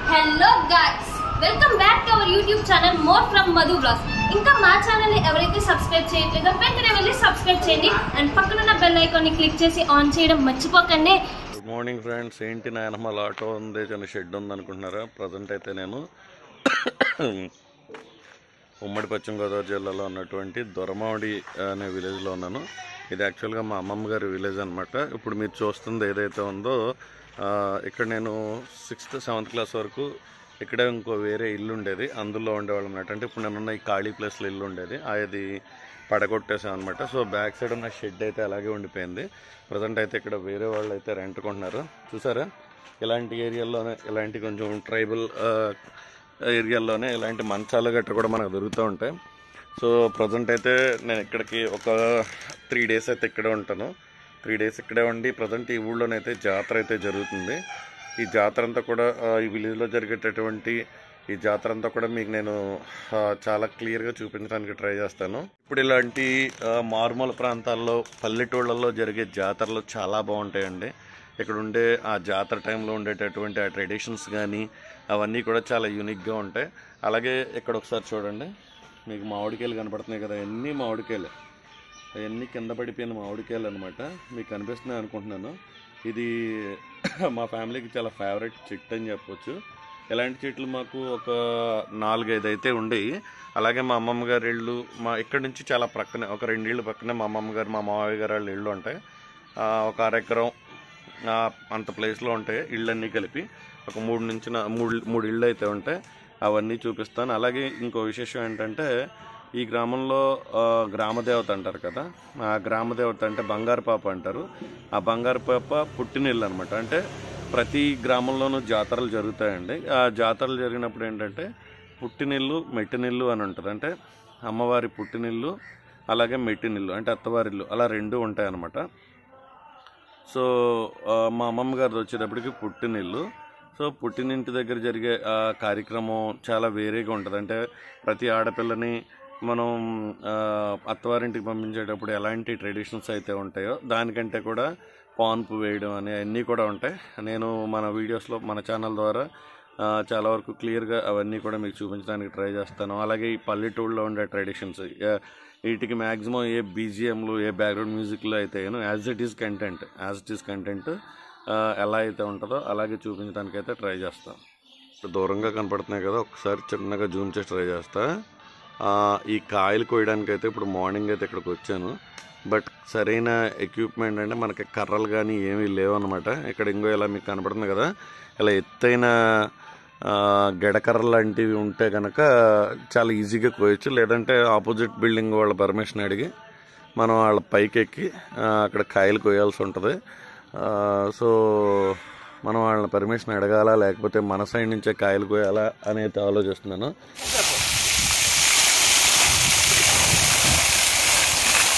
Hello guys, welcome back to our YouTube channel More from Madhu Vlogs. ఇంకా మా channel ని ఎవరైతే subscribe చేయట్లేదో వెంటనే వెళ్ళి సబ్స్క్రైబ్ చేయండి అండ్ పక్కన ఉన్న బెల్ ఐకాన్ ని క్లిక్ చేసి ఆన్ చేయడం మర్చిపోకండి. Good morning friends. ఏంటి నాయనమ్మల ఆటో ఉంది, చిన్న షెడ్ ఉంది అనుకుంటున్నారా? ప్రజెంట్ అయితే నేను ఉమ్మడి పశ్చిమ గోదావరి జిల్లాలో ఉన్నటువంటి దొరమావడి అనే విలేజ్లో ఉన్నాను. ఇది యాక్చువల్గా మా అమ్మమ్మ గారి విలేజ్ అనమాట. ఇప్పుడు మీరు చూస్తుంది ఏదైతే ఉందో ఇక్కడ నేను 6th 7th క్లాస్ వరకు ఇక్కడే ఇంకో వేరే ఇల్లు ఉండేది, అందులో ఉండేవాళ్ళం అన్నమాట. అంటే ఇప్పుడు నేనున్న ఈ ఖాళీ ప్లేస్లో ఇల్లు ఉండేది, అది పడగొట్టేసాం అనమాట. సో బ్యాక్ సైడ్ ఉన్న షెడ్ అయితే అలాగే ఉండిపోయింది. ప్రజెంట్ అయితే ఇక్కడ వేరే వాళ్ళు అయితే రెంట్ కొంటున్నారు. చూసారా, ఇలాంటి ఏరియాల్లోనే, ఇలాంటి కొంచెం ట్రైబల్ ఏరియాల్లోనే ఇలాంటి మంచాలు గట్రా కూడా మనకు దొరుకుతూ ఉంటాయి. సో ప్రజెంట్ అయితే నేను ఇక్కడికి ఒక 3 days అయితే ఇక్కడే ఉంటాను. 3 days ఇక్కడే ఉండి ప్రజెంట్ ఈ ఊళ్ళోనైతే జాతర అయితే జరుగుతుంది. ఈ జాతర అంతా కూడా ఈ విలేజ్లో జరిగేటటువంటి ఈ జాతర అంతా కూడా మీకు నేను చాలా క్లియర్గా చూపించడానికి ట్రై చేస్తాను. ఇప్పుడు ఇలాంటి మారుమూల ప్రాంతాల్లో, పల్లెటూళ్ళల్లో జరిగే జాతరలు చాలా బాగుంటాయండి. ఇక్కడ ఉండే ఆ జాతర టైంలో ఉండేటటువంటి ఆ ట్రెడిషన్స్ కానీ అవన్నీ కూడా చాలా యూనిక్గా ఉంటాయి. అలాగే ఇక్కడ ఒకసారి చూడండి, మీకు మామిడికాయలు కనపడుతున్నాయి కదా, ఎన్ని మామిడికాయలు, అవన్నీ కింద పడిపోయిన మామిడికాయలు అనమాట. మీకు కనిపిస్తున్నాయి అనుకుంటున్నాను. ఇది మా ఫ్యామిలీకి చాలా ఫేవరెట్ చెట్టు అని చెప్పొచ్చు. ఇలాంటి చెట్లు మాకు ఒక 4-5 అయితే ఉండేవి. అలాగే మా అమ్మమ్మ గారి ఇళ్ళు మా ఇక్కడ నుంచి చాలా ప్రక్కనే, ఒక 2 ఇళ్ళు పక్కనే మా అమ్మమ్మ గారు, మా మామయ్య గారు వాళ్ళ ఇళ్ళు ఉంటాయి. ఒక 1/2 ఎకరం అంత ప్లేస్లో ఉంటాయి ఇళ్ళన్నీ కలిపి. ఒక 3 ఇళ్ళు అయితే ఉంటాయి, అవన్నీ చూపిస్తాను. అలాగే ఇంకో విశేషం ఏంటంటే, ఈ గ్రామంలో గ్రామదేవత అంటారు కదా, ఆ గ్రామదేవత అంటే బంగారు పాప అంటారు. ఆ బంగారు పాప పుట్టినిల్లు అనమాట. అంటే ప్రతి గ్రామంలోనూ జాతరలు జరుగుతాయండి. ఆ జాతరలు జరిగినప్పుడు ఏంటంటే పుట్టినిల్లు, మెట్టినిల్లు అని ఉంటుంది. అంటే అమ్మవారి పుట్టినిల్లు అలాగే మెట్టినిల్లు అంటే అత్తవారిల్లు, అలా 2 ఉంటాయి అన్నమాట. సో మా అమ్మమ్మ గారిది వచ్చేటప్పటికి పుట్టినిల్లు. సో పుట్టినింటి దగ్గర జరిగే కార్యక్రమం చాలా వేరేగా ఉంటుంది. అంటే ప్రతి ఆడపిల్లని మనం అత్తవారింటికి పంపించేటప్పుడు ఎలాంటి ట్రెడిషన్స్ అయితే ఉంటాయో దానికంటే కూడా పాన్పు వేయడం అనే అన్నీ కూడా ఉంటాయి. నేను మన వీడియోస్లో, మన ఛానల్ ద్వారా చాలా వరకు క్లియర్గా అవన్నీ కూడా మీకు చూపించడానికి ట్రై చేస్తాను. అలాగే ఈ పల్లెటూళ్ళలో ఉండే ట్రెడిషన్స్, వీటికి మ్యాక్సిమం ఏ బీజిఎంలు, ఏ బ్యాక్గ్రౌండ్ మ్యూజిక్లో అయితే యాజ్ ఇట్ ఈస్ కంటెంట్ ఎలా అయితే ఉంటుందో అలాగే చూపించడానికి అయితే ట్రై చేస్తాను. దూరంగా కనపడుతున్నాయి కదా, ఒకసారి చిన్నగా జూమ్ చేసి ట్రై చేస్తా. ఈ కాయలు కోయడానికి అయితే ఇప్పుడు మార్నింగ్ అయితే ఇక్కడికి వచ్చాను. బట్ సరైన ఎక్విప్మెంట్ అంటే మనకి కర్రలు కానీ ఏమీ లేవన్నమాట. ఇక్కడ ఇంకో ఇలా మీకు కనపడుతుంది కదా, ఇలా ఎత్తైన గెడకర్ర లాంటివి ఉంటే కనుక చాలా ఈజీగా కోయచ్చు. లేదంటే ఆపోజిట్ బిల్డింగ్ వాళ్ళ పర్మిషన్ అడిగి మనం వాళ్ళ పైకి ఎక్కి అక్కడ కాయలు కోయాల్సి ఉంటుంది. సో మనం వాళ్ళని పర్మిషన్ అడగాలా, లేకపోతే మన సైడ్ నుంచే కాయలు కోయాలా అనేది ఆలోచిస్తున్నాను.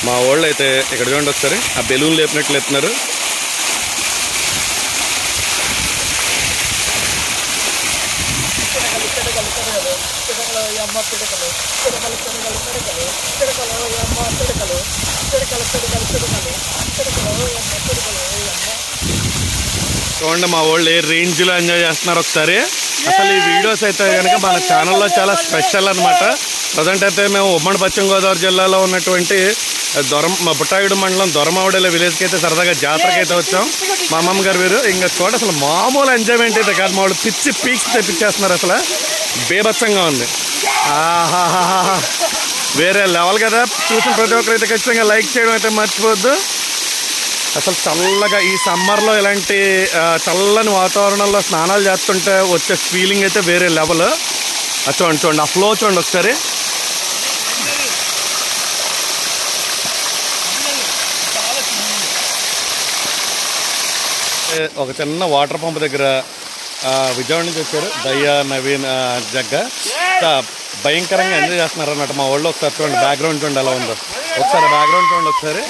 మా వాళ్ళు అయితే ఇక్కడ చూడండి ఒకసారి, ఆ బెలూన్ లేపినట్లు ఎత్తున్నారు. చూడండి మా వాళ్ళు ఏ రేంజ్లో ఎంజాయ్ చేస్తున్నారు ఒకసారి. అసలు ఈ వీడియోస్ అయితే కనుక మన ఛానల్లో చాలా స్పెషల్ అనమాట. ప్రజెంట్ అయితే మేము ఉమ్మడి పశ్చిమ గోదావరి జిల్లాలో ఉన్నటువంటి బుట్టాయిడు మండలం దొరమావిడల విలేజ్కి అయితే సరదాగా జాతరకి అయితే వచ్చాం. మా అమ్మమ్మ గారు వీరు ఇంకా చూడ అసలు మామూలు ఎంజాయ్మెంట్ అయితే కాదు. మా వాళ్ళు పిచ్చి పీక్స్ తెప్పించేస్తున్నారు. అసలు బేభత్సంగా ఉంది. ఆహాహా, వేరే లెవెల్ కదా. చూసిన ప్రతి ఒక్కరైతే ఖచ్చితంగా లైక్ చేయడం అయితే మర్చిపోవద్దు. అసలు చల్లగా ఈ సమ్మర్లో ఇలాంటి చల్లని వాతావరణంలో స్నానాలు చేస్తుంటే వచ్చే ఫీలింగ్ అయితే వేరే లెవెల్. చూడండి ఆ ఫ్లో చూడండి ఒకసారి. ఒక చిన్న వాటర్ పంప్ దగ్గర విజయవాడ నుంచి వచ్చారు దయ్యా, నవీన్, జగ్గ. భయంకరంగా ఎంజాయ్ చేస్తున్నారు అన్నమాట మా వాళ్ళు. ఒకసారి చూడండి బ్యాక్గ్రౌండ్ చూడండి ఎలా ఉందో. ఒకసారి బ్యాక్గ్రౌండ్ చూడండి ఒకసారి.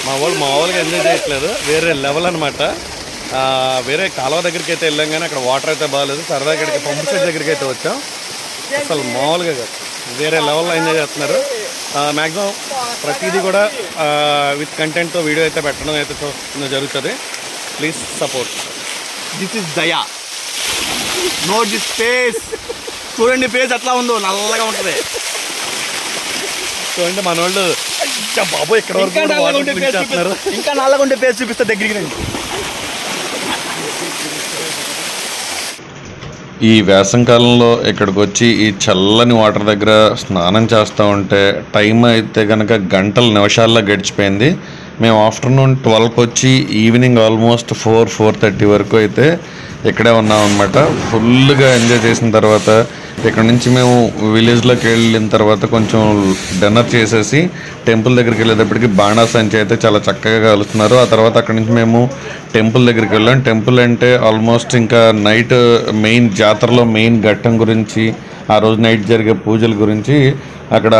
మా వాళ్ళు మామూలుగా ఎంజాయ్ చేయట్లేదు, వేరే లెవెల్ అనమాట. వేరే కాలువ దగ్గరికి అయితే వెళ్ళాం కానీ అక్కడ వాటర్ అయితే బాగాలేదు. సరదాగా ఇక్కడికి పంపు సెట్ దగ్గరికి అయితే వచ్చాం. అసలు మామూలుగా కాదు, వేరే లెవెల్లో ఎంజాయ్ చేస్తున్నారు. మ్యాక్సిమం ప్రతిదీ కూడా విత్ కంటెంట్తో వీడియో అయితే పెట్టడం అయితే జరుగుతుంది. Please support. దిస్ ఇస్ దయా. Note this face. చూడండి ఫేస్ ఎట్లా ఉందో, నల్లగా ఉంటుంది. చూడండి మనోళ్ళు బాబు ఇక్కడ ఇంకా నల్లగా ఉంటే ఫేస్ చూపిస్తా దగ్గరికి రండి. ఈ వేసంకాలంలో ఇక్కడికి వచ్చి ఈ చల్లని వాటర్ దగ్గర స్నానం చేస్తూ ఉంటే టైం అయితే కనుక గంటల నిమిషాల్లో గడిచిపోయింది. మేము ఆఫ్టర్నూన్ 12కి వచ్చి ఈవినింగ్ ఆల్మోస్ట్ 4-4:30 వరకు అయితే ఇక్కడే ఉన్నాం అనమాట. ఫుల్గా ఎంజాయ్ చేసిన తర్వాత ఇక్కడ నుంచి మేము విలేజ్లోకి వెళ్ళిన తర్వాత కొంచెం డిన్నర్ చేసేసి టెంపుల్ దగ్గరికి వెళ్ళేటప్పటికి బాణాసంచి అయితే చాలా చక్కగా కలుస్తున్నారు. ఆ తర్వాత అక్కడ నుంచి మేము టెంపుల్ దగ్గరికి వెళ్ళాం. టెంపుల్ అంటే ఆల్మోస్ట్ ఇంకా నైట్ మెయిన్ జాతరలో మెయిన్ ఘట్టం గురించి, ఆ రోజు నైట్ జరిగే పూజల గురించి, అక్కడ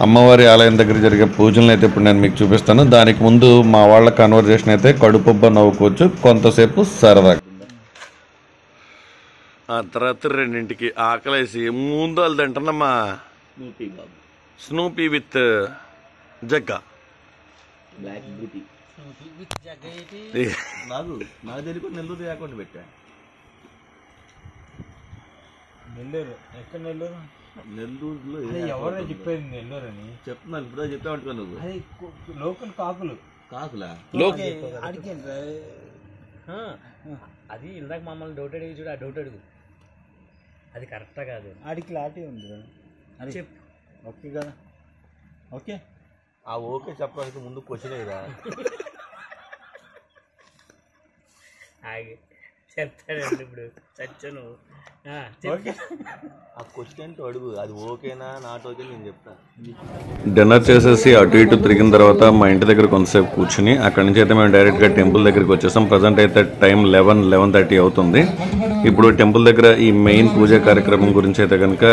అమ్మవారి ఆలయం దగ్గర జరిగే పూజలను అయితే ఇప్పుడు నేను మీకు చూపిస్తాను. దానికి ముందు మా వాళ్ళ కన్వర్జేషన్ అయితే కడుపుబ్బ నవ్వుకోవచ్చు కొంతసేపు సరదాగా. అర్ధరాత్రి 2ంటికి ఆకలేసి ముందు వాళ్ళు తింటున్నామ్మా. Snoopy with Jagga. నాకు తెలియకుండా నెల్లూరు అకౌంట్ పెట్టా. నెల్లూరు ఎక్కడ? నెల్లూరులో ఎవరో చెప్పేది నెల్లూరు అని చెప్తున్నా. ఇప్పుడు చెప్పావు నువ్వు. అది లోకల్ కాకులు. కాకులా? అది ఇందాక మమ్మల్ని డౌట్ అడిగి చూడు, ఆ డౌట్ అడుగు. అది కరెక్టా కాదు? ఆడికి లాంటి ఉంది అని చెప్పు. ఓకే కదా? ఓకే. ఆ ఓకే చెప్పడానికి ముందు క్వశ్చన్ ఏదా? ఆగి చెప్తాడండి ఇప్పుడు చచ్చను. ఆ క్వశ్చన్ ఏంటో అడుగు. అది ఓకేనా నాట్ ఓకే నేను చెప్తాను. డిన్నర్ చేసేసి అటు ఇటు తిరిగిన తర్వాత మా ఇంటి దగ్గర కొంతసేపు కూర్చుని అక్కడి నుంచి అయితే మేము డైరెక్ట్గా టెంపుల్ దగ్గరికి వచ్చేసాం. ప్రజెంట్ అయితే టైం 11-11:30 అవుతుంది. ఇప్పుడు టెంపుల్ దగ్గర ఈ మెయిన్ పూజా కార్యక్రమం గురించి అయితే కనుక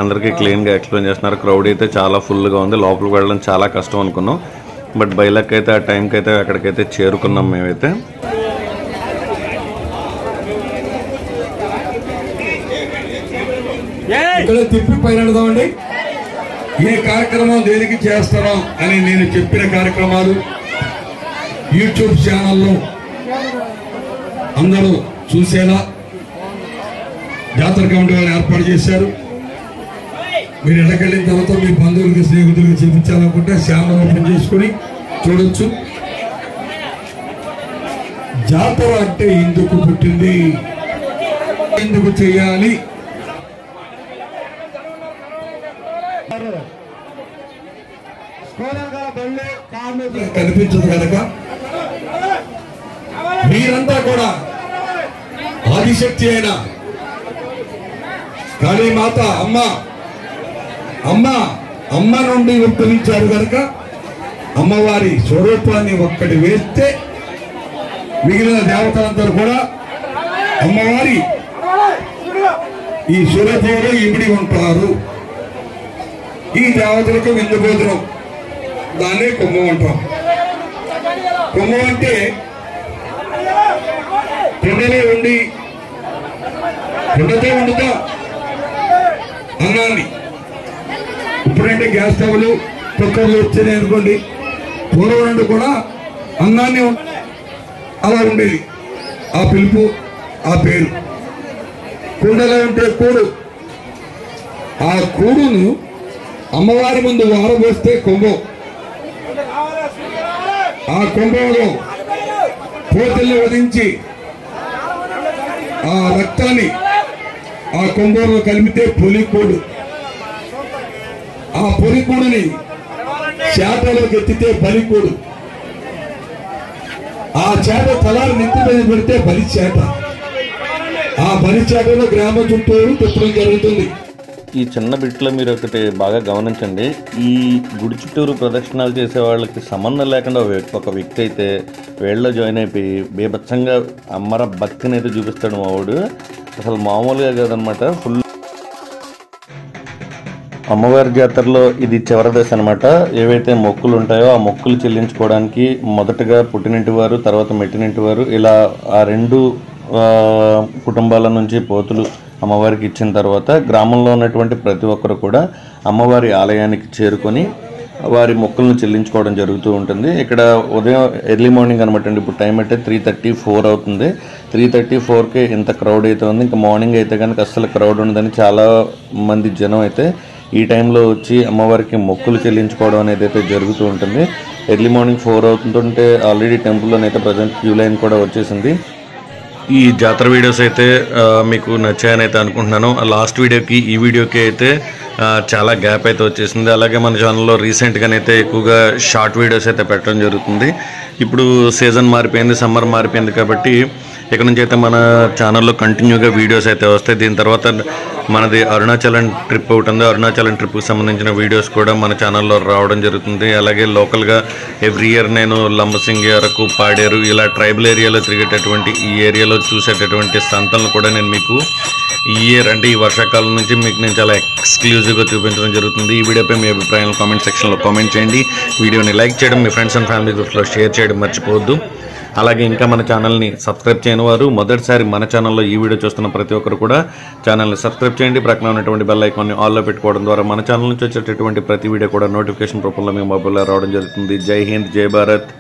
అందరికీ క్లీన్గా ఎక్స్ప్లెయిన్ చేస్తున్నారు. క్రౌడ్ అయితే చాలా ఫుల్గా ఉంది. లోపలికి వెళ్ళడం చాలా కష్టం అనుకున్నాం. బట్ బైలక్ అయితే ఆ టైంకి అయితే అక్కడికైతే చేరుకున్నాం మేమైతే. ఇక్కడ తిప్పి పైన అడుగుదామండి. ఏ కార్యక్రమం దేనికి చేస్తున్నాం అని నేను చెప్పిన కార్యక్రమాలు యూట్యూబ్ ఛానల్లో అందరూ చూసేలా జాతర కమిటీ వాళ్ళు ఏర్పాటు చేశారు. మీరు ఎక్కడికెళ్ళిన తర్వాత మీ బంధువులకి స్నేహితులకి చూపించాలనుకుంటే ఛానల్ ఓపెన్ చేసుకుని చూడొచ్చు. జాతర అంటే ఎందుకు పుట్టింది, ఎందుకు చేయాలి, కనిపించదు కనుక మీరంతా కూడా ఆదిశక్తి అయిన కాళీమాత అమ్మ నుండి ఉద్భవించారు కనుక అమ్మవారి స్వరూపాన్ని ఒక్కటి వేస్తే మిగిలిన దేవతలందరూ కూడా అమ్మవారి ఈ స్వరూపంలో ఇమిడి ఉంటారు. ఈ దేవతలకు విందు భోజనం, దాన్నే కుంభం అంటాం. కుంభం అంటే కుండలో ఉండి కుండతో వండుతా అన్నాన్ని. ఇప్పుడంటే గ్యాస్ స్టవ్లు కుక్కర్లు వచ్చినాయి అనుకోండి. పూర్వం నుండి కూడా అన్నాన్ని అలా ఉండేది. ఆ పిలుపు, ఆ పేరు. కుండలో ఉంటే కూడు. ఆ కూడును అమ్మవారి ముందు వారబోస్తే కుంభం. ఆ కుంభంలో పోతల్ని వధించి ఆ రక్తాన్ని ఆ కుంభంలో కలిపితే పొలికూడు. ఆ పొలికూడుని చేటలోకి ఎత్తితే బలికూడు. ఆ చేట తలాలు నెత్తి మీద పెడితే బలి చేట. ఆ బలి చేటలో గ్రామం చుట్టూరు తిప్పడం జరుగుతుంది. ఈ చిన్న బిట్లో మీరు ఒకటి బాగా గమనించండి. ఈ గుడి చుట్టూరు ప్రదక్షిణాలు చేసే వాళ్ళకి సంబంధం లేకుండా ఒక వ్యక్తి అయితే వేళ్ళలో జాయిన్ అయిపోయి బీభత్సంగా అమ్మర భక్తిని అయితే చూపిస్తాడు మావాడు. అసలు మామూలుగా కాదనమాట. ఫుల్ అమ్మవారి జాతరలో ఇది చివరి దశ అనమాట. ఏవైతే మొక్కులు ఉంటాయో ఆ మొక్కులు చెల్లించుకోవడానికి మొదటగా పుట్టినింటి వారు, తర్వాత మెట్టినింటి వారు, ఇలా ఆ రెండు కుటుంబాల నుంచి పోతులు అమ్మవారికి ఇచ్చిన తర్వాత గ్రామంలో ఉన్నటువంటి ప్రతి ఒక్కరు కూడా అమ్మవారి ఆలయానికి చేరుకొని వారి మొక్కులను చెల్లించుకోవడం జరుగుతూ ఉంటుంది. ఇక్కడ ఉదయం ఎర్లీ మార్నింగ్ అనమాట అండి. ఇప్పుడు టైం అంటే 3:34 అవుతుంది. 3:30, 4కే ఇంత క్రౌడ్ అయితే ఉంది. ఇంకా మార్నింగ్ అయితే కనుక అస్సలు క్రౌడ్ ఉండదని చాలా మంది జనం అయితే ఈ టైంలో వచ్చి అమ్మవారికి మొక్కులు చెల్లించుకోవడం అనేది అయితే జరుగుతూ ఉంటుంది. ఎర్లీ మార్నింగ్ 4 అవుతుంటే ఆల్రెడీ టెంపుల్లోనైతే ప్రజెంట్ క్యూ లైన్ కూడా వచ్చేసింది. ఈ జాతర వీడియోస్ అయితే మీకు నచ్చాయని అయితే అనుకుంటున్నాను. లాస్ట్ వీడియోకి ఈ వీడియోకి అయితే చాలా గ్యాప్ అయితే వచ్చేసింది. అలాగే మన ఛానల్లో రీసెంట్గానైతే ఎక్కువగా షార్ట్ వీడియోస్ అయితే పెట్టడం జరుగుతుంది. ఇప్పుడు సీజన్ మారిపోయింది, సమ్మర్ మారిపోయింది కాబట్టి ఇక నుంచి అయితే మన ఛానల్లో కంటిన్యూగా వీడియోస్ అయితే వస్తాయి. దీని తర్వాత మనది అరుణాచలం ట్రిప్ ఒకటి ఉంది. అరుణాచలం ట్రిప్కి సంబంధించిన వీడియోస్ కూడా మన ఛానల్లో రావడం జరుగుతుంది. అలాగే లోకల్గా ఎవ్రీ ఇయర్ నేను లంబసింగి, అరకు, పాడేరు ఇలా ట్రైబల్ ఏరియాలో తిరిగేటటువంటి ఈ ఏరియాలో చూసేటటువంటి సంతలను కూడా నేను మీకు ఈ ఇయర్ అంటే ఈ వర్షాకాలం నుంచి మీకు నేను చాలా ఎక్స్క్లూజివ్గా చూపించడం జరుగుతుంది. ఈ వీడియోపై మీ అభిప్రాయాలను కామెంట్ సెక్షన్లో కామెంట్ చేయండి. వీడియోని లైక్ చేయడం, మీ ఫ్రెండ్స్ అండ్ ఫ్యామిలీ గ్రూప్స్లో షేర్ చేయడం మర్చిపోవద్దు. అలాగే ఇంకా మన ఛానల్ని సబ్స్క్రైబ్ చేయని వారు మొదటిసారి మన ఛానల్లో ఈ వీడియో చూస్తున్న ప్రతి ఒక్కరు కూడా ఛానల్ని సబ్స్క్రైబ్ చేయండి. ప్రక్కన ఉన్నటువంటి బెల్ ఐకాన్ని ఆల్లో పెట్టుకోవడం ద్వారా మన ఛానల్ నుంచి వచ్చేటటువంటి ప్రతి వీడియో కూడా నోటిఫికేషన్ రూపంలో మీ మొబైల్లో రావడం జరుగుతుంది. జై హింద్, జై భారత్.